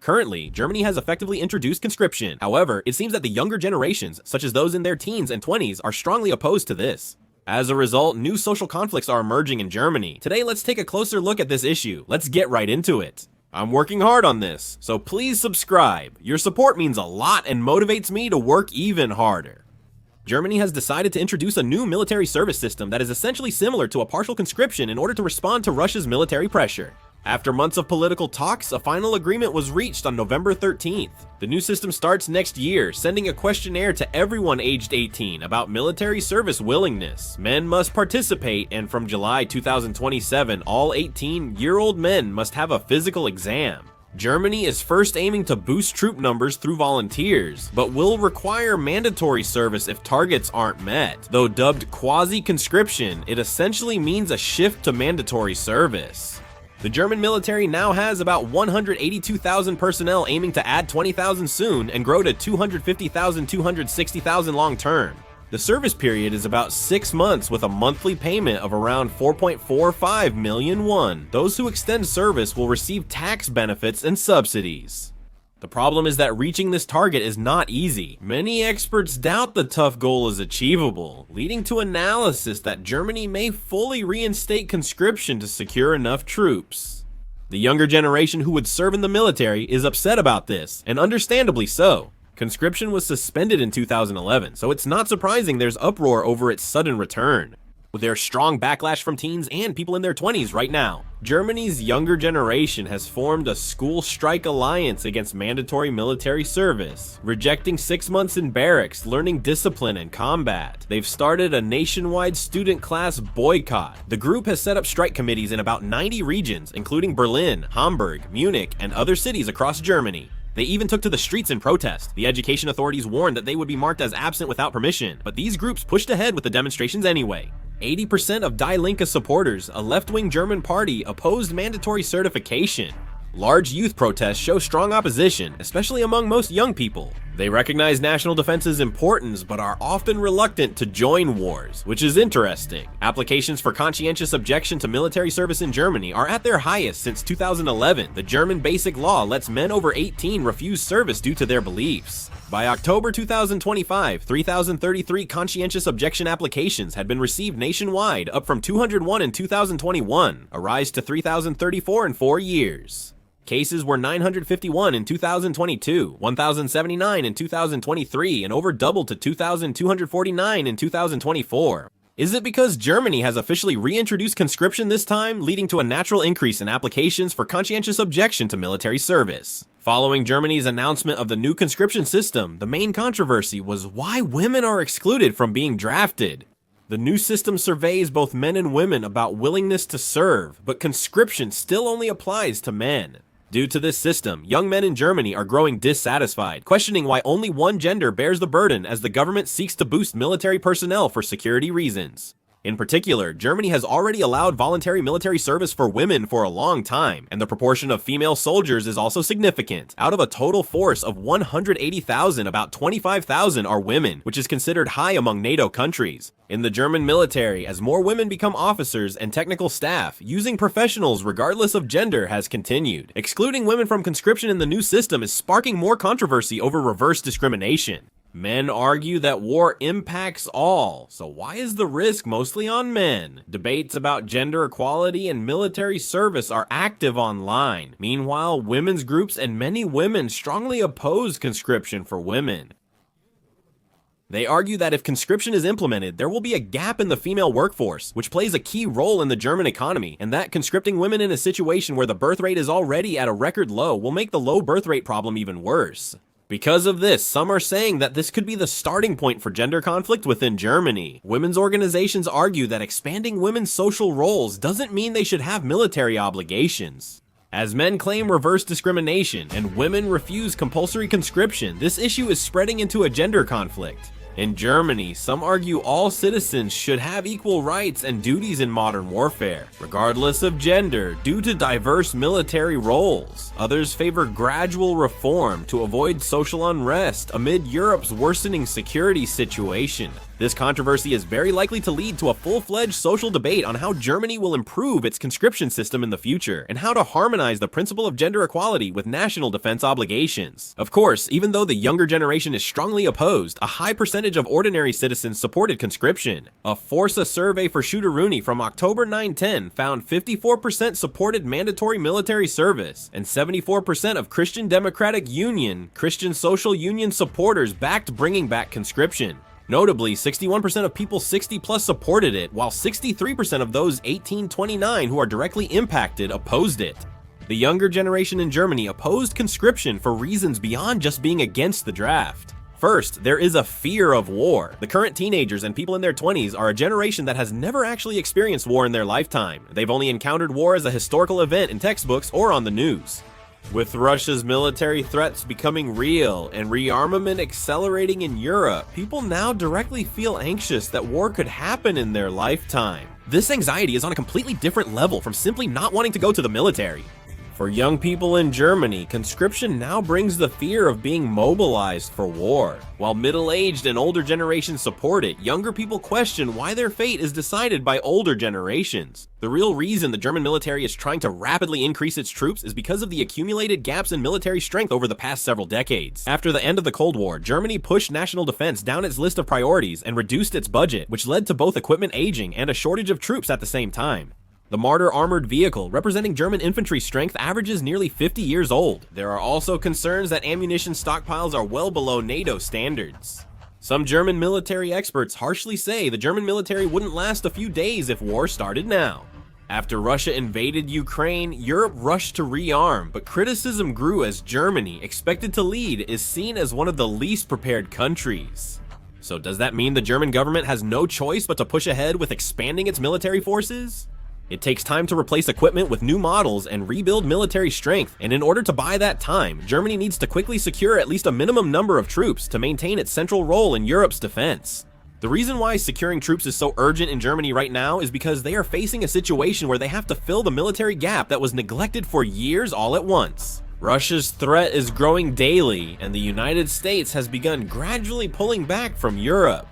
Currently, Germany has effectively introduced conscription. However, it seems that the younger generations, such as those in their teens and 20s, are strongly opposed to this. As a result, new social conflicts are emerging in Germany. Today, let's take a closer look at this issue. Let's get right into it. I'm working hard on this, so please subscribe. Your support means a lot and motivates me to work even harder. Germany has decided to introduce a new military service system that is essentially similar to a partial conscription in order to respond to Russia's military pressure. After months of political talks, a final agreement was reached on November 13th. The new system starts next year, sending a questionnaire to everyone aged 18 about military service willingness. Men must participate, and from July 2027, all 18-year-old men must have a physical exam. Germany is first aiming to boost troop numbers through volunteers, but will require mandatory service if targets aren't met. Though dubbed quasi-conscription, it essentially means a shift to mandatory service. The German military now has about 182,000 personnel, aiming to add 20,000 soon and grow to 250,000-260,000 long term. The service period is about 6 months with a monthly payment of around 4.45 million won. Those who extend service will receive tax benefits and subsidies. The problem is that reaching this target is not easy. Many experts doubt the tough goal is achievable, leading to analysis that Germany may fully reinstate conscription to secure enough troops. The younger generation who would serve in the military is upset about this, and understandably so. Conscription was suspended in 2011, so it's not surprising there's uproar over its sudden return. There's strong backlash from teens and people in their 20s right now. Germany's younger generation has formed a school strike alliance against mandatory military service, rejecting 6 months in barracks, learning discipline and combat. They've started a nationwide student class boycott. The group has set up strike committees in about 90 regions, including Berlin, Hamburg, Munich, and other cities across Germany. They even took to the streets in protest. The education authorities warned that they would be marked as absent without permission, but these groups pushed ahead with the demonstrations anyway. 80% of Die Linke supporters, a left-wing German party, opposed mandatory certification. Large youth protests show strong opposition, especially among most young people. They recognize national defense's importance, but are often reluctant to join wars, which is interesting. Applications for conscientious objection to military service in Germany are at their highest since 2011. The German basic law lets men over 18 refuse service due to their beliefs. By October 2025, 3,033 conscientious objection applications had been received nationwide, up from 201 in 2021, a rise to 3,034 in 4 years. Cases were 951 in 2022, 1,079 in 2023, and over doubled to 2,249 in 2024. Is it because Germany has officially reintroduced conscription this time, leading to a natural increase in applications for conscientious objection to military service? Following Germany's announcement of the new conscription system, the main controversy was why women are excluded from being drafted. The new system surveys both men and women about willingness to serve, but conscription still only applies to men. Due to this system, young men in Germany are growing dissatisfied, questioning why only one gender bears the burden as the government seeks to boost military personnel for security reasons. In particular, Germany has already allowed voluntary military service for women for a long time, and the proportion of female soldiers is also significant. Out of a total force of 180,000, about 25,000 are women, which is considered high among NATO countries. In the German military, as more women become officers and technical staff, using professionals regardless of gender has continued. Excluding women from conscription in the new system is sparking more controversy over reverse discrimination. Men argue that war impacts all, so why is the risk mostly on men? Debates about gender equality and military service are active online. Meanwhile, women's groups and many women strongly oppose conscription for women. They argue that if conscription is implemented, there will be a gap in the female workforce, which plays a key role in the German economy, and that conscripting women in a situation where the birth rate is already at a record low will make the low birth rate problem even worse. Because of this, some are saying that this could be the starting point for gender conflict within Germany. Women's organizations argue that expanding women's social roles doesn't mean they should have military obligations. As men claim reverse discrimination and women refuse compulsory conscription, this issue is spreading into a gender conflict. In Germany, some argue all citizens should have equal rights and duties in modern warfare, regardless of gender, due to diverse military roles. Others favor gradual reform to avoid social unrest amid Europe's worsening security situation. This controversy is very likely to lead to a full-fledged social debate on how Germany will improve its conscription system in the future, and how to harmonize the principle of gender equality with national defense obligations. Of course, even though the younger generation is strongly opposed, a high percentage of ordinary citizens supported conscription. A Forsa survey for Shooter-Rooney from October 9-10 found 54% supported mandatory military service, and 74% of Christian Democratic Union, Christian Social Union supporters backed bringing back conscription. Notably, 61% of people 60 plus supported it, while 63% of those 18-29 who are directly impacted opposed it. The younger generation in Germany opposed conscription for reasons beyond just being against the draft. First, there is a fear of war. The current teenagers and people in their 20s are a generation that has never actually experienced war in their lifetime. They've only encountered war as a historical event in textbooks or on the news. With Russia's military threats becoming real and rearmament accelerating in Europe, people now directly feel anxious that war could happen in their lifetime. This anxiety is on a completely different level from simply not wanting to go to the military. For young people in Germany, conscription now brings the fear of being mobilized for war. While middle-aged and older generations support it, younger people question why their fate is decided by older generations. The real reason the German military is trying to rapidly increase its troops is because of the accumulated gaps in military strength over the past several decades. After the end of the Cold War, Germany pushed national defense down its list of priorities and reduced its budget, which led to both equipment aging and a shortage of troops at the same time. The Marder armored vehicle, representing German infantry strength, averages nearly 50 years old. There are also concerns that ammunition stockpiles are well below NATO standards. Some German military experts harshly say the German military wouldn't last a few days if war started now. After Russia invaded Ukraine, Europe rushed to rearm, but criticism grew as Germany, expected to lead, is seen as one of the least prepared countries. So does that mean the German government has no choice but to push ahead with expanding its military forces? It takes time to replace equipment with new models and rebuild military strength, and in order to buy that time, Germany needs to quickly secure at least a minimum number of troops to maintain its central role in Europe's defense. The reason why securing troops is so urgent in Germany right now is because they are facing a situation where they have to fill the military gap that was neglected for years all at once. Russia's threat is growing daily, and the United States has begun gradually pulling back from Europe.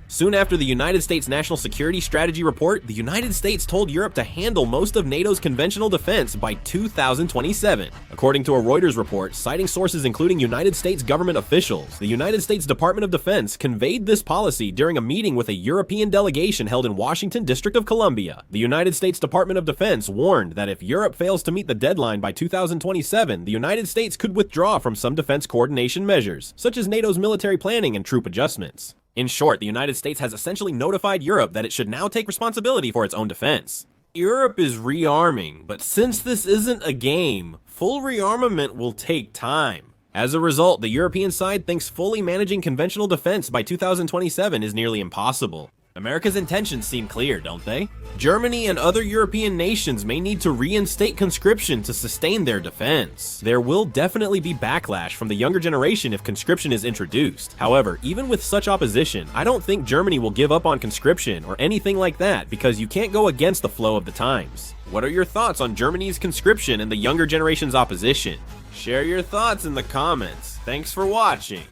Soon after the United States National Security Strategy report, the United States told Europe to handle most of NATO's conventional defense by 2027. According to a Reuters report, citing sources including United States government officials, the United States Department of Defense conveyed this policy during a meeting with a European delegation held in Washington, District of Columbia. The United States Department of Defense warned that if Europe fails to meet the deadline by 2027, the United States could withdraw from some defense coordination measures, such as NATO's military planning and troop adjustments. In short, the United States has essentially notified Europe that it should now take responsibility for its own defense. Europe is rearming, but since this isn't a game, full rearmament will take time. As a result, the European side thinks fully managing conventional defense by 2027 is nearly impossible. America's intentions seem clear, don't they? Germany and other European nations may need to reinstate conscription to sustain their defense. There will definitely be backlash from the younger generation if conscription is introduced. However, even with such opposition, I don't think Germany will give up on conscription or anything like that because you can't go against the flow of the times. What are your thoughts on Germany's conscription and the younger generation's opposition? Share your thoughts in the comments. Thanks for watching.